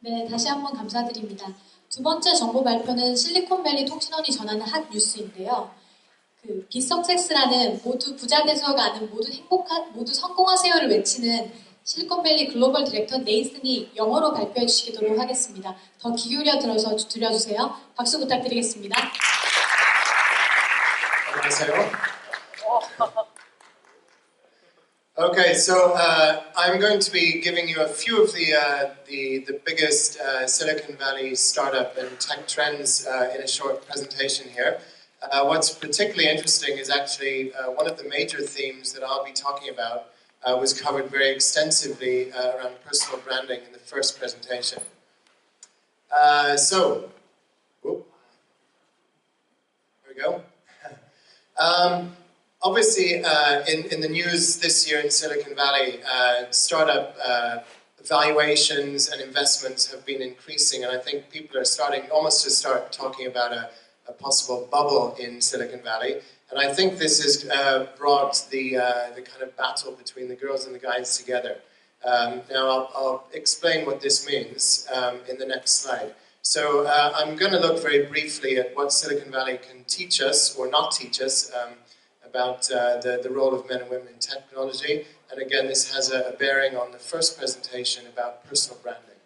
네, 다시 한번 감사드립니다. 두 번째 정보 발표는 실리콘밸리 통신원이 전하는 핫 뉴스인데요. BeSuccess라는 모두 부자 되서가 아는 모두 성공하세요를 외치는 실리콘밸리 글로벌 디렉터 네이슨이 영어로 발표해 주시도록 하겠습니다. 더 귀 기울여 들어주세요. 박수 부탁드리겠습니다. 안녕하세요. Okay, so I'm going to be giving you a few of the biggest Silicon Valley startup and tech trends in a short presentation here. What's particularly interesting is actually one of the major themes that I'll be talking about was covered very extensively around personal branding in the first presentation. There we go. Obviously, in the news this year in Silicon Valley, startup valuations and investments have been increasing, and I think people are starting almost to start talking about a possible bubble in Silicon Valley. And I think this has brought the kind of battle between the girls and the guys together. Now, I'll explain what this means in the next slide. So I'm going to look very briefly at what Silicon Valley can teach us or not teach us about the role of men and women in technology. And again, this has a bearing on the first presentation about personal branding.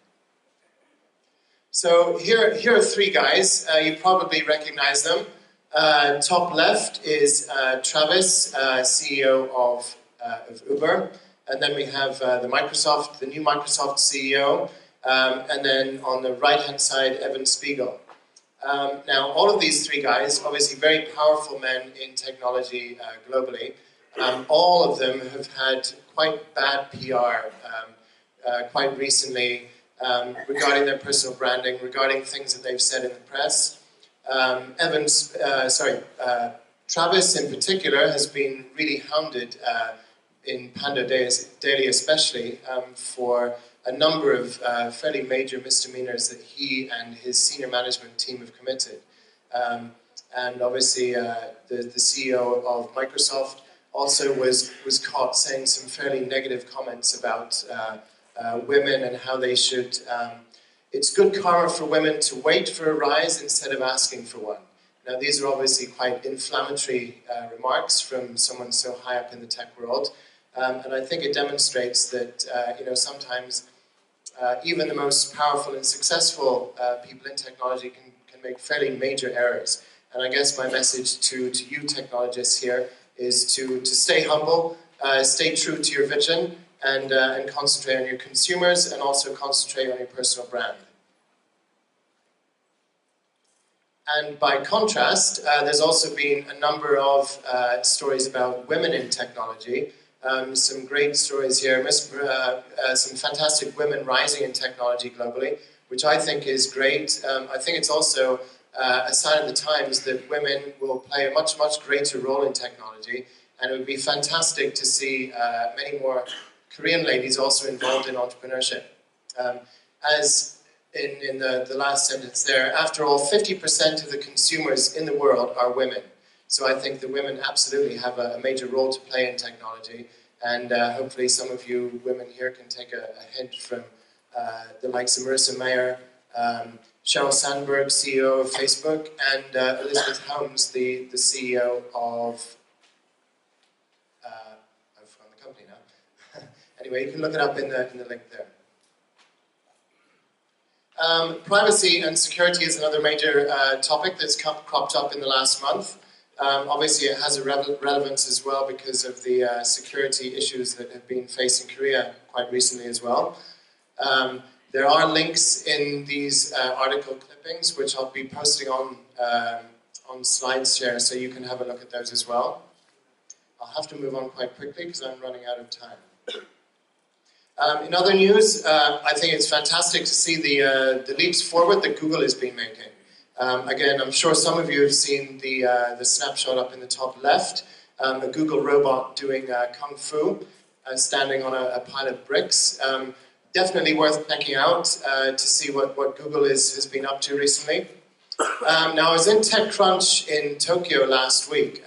So here are three guys. You probably recognize them. Top left is Travis, CEO of Uber. And then we have the new Microsoft CEO. And then on the right-hand side, Evan Spiegel. Now, all of these three guys, obviously very powerful men in technology globally, all of them have had quite bad PR quite recently regarding their personal branding, regarding things that they've said in the press. Travis in particular has been really hounded in Panda Daily especially for a number of fairly major misdemeanors that he and his senior management team have committed. And obviously the CEO of Microsoft also was caught saying some fairly negative comments about women and how they should... it's good karma for women to wait for a rise instead of asking for one. Now these are obviously quite inflammatory remarks from someone so high up in the tech world. And I think it demonstrates that sometimes even the most powerful and successful people in technology can make fairly major errors. And I guess my message to you technologists here is to stay humble, stay true to your vision, and concentrate on your consumers and also concentrate on your personal brand. And by contrast, there's also been a number of stories about women in technology. Some great stories here, some fantastic women rising in technology globally, which I think is great. I think it's also a sign of the times that women will play a much, much greater role in technology, and it would be fantastic to see many more Korean ladies also involved in entrepreneurship. As in the last sentence there, after all, 50% of the consumers in the world are women. So I think that women absolutely have a major role to play in technology, and hopefully some of you women here can take a hint from the likes of Marissa Mayer, Sheryl Sandberg, CEO of Facebook, and Elizabeth Holmes, the CEO of... I've forgotten the company now. Anyway, you can look it up in the link there. Privacy and security is another major topic that's cropped up in the last month. Obviously, it has a relevance as well because of the security issues that have been facing Korea quite recently as well. There are links in these article clippings, which I'll be posting on SlideShare, so you can have a look at those as well. I'll have to move on quite quickly because I'm running out of time. In other news, I think it's fantastic to see the leaps forward that Google has been making. Again, I'm sure some of you have seen the snapshot up in the top left, a Google robot doing kung fu, standing on a pile of bricks. Definitely worth checking out to see what Google has been up to recently. Now, I was in TechCrunch in Tokyo last week,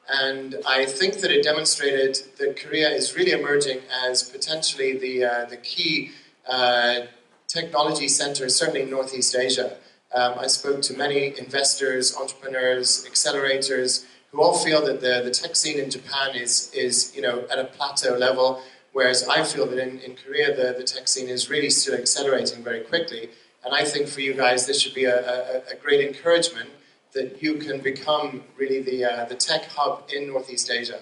and I think that it demonstrated that Korea is really emerging as potentially the key technology center, certainly in Northeast Asia. I spoke to many investors, entrepreneurs, accelerators, who all feel that the tech scene in Japan is at a plateau level, whereas I feel that in Korea the tech scene is really still accelerating very quickly. And I think for you guys this should be a great encouragement that you can become really the tech hub in Northeast Asia.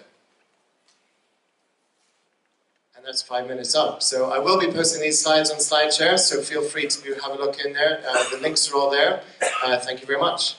And that's 5 minutes up. So I will be posting these slides on SlideShare, so feel free to have a look in there. The links are all there. Thank you very much.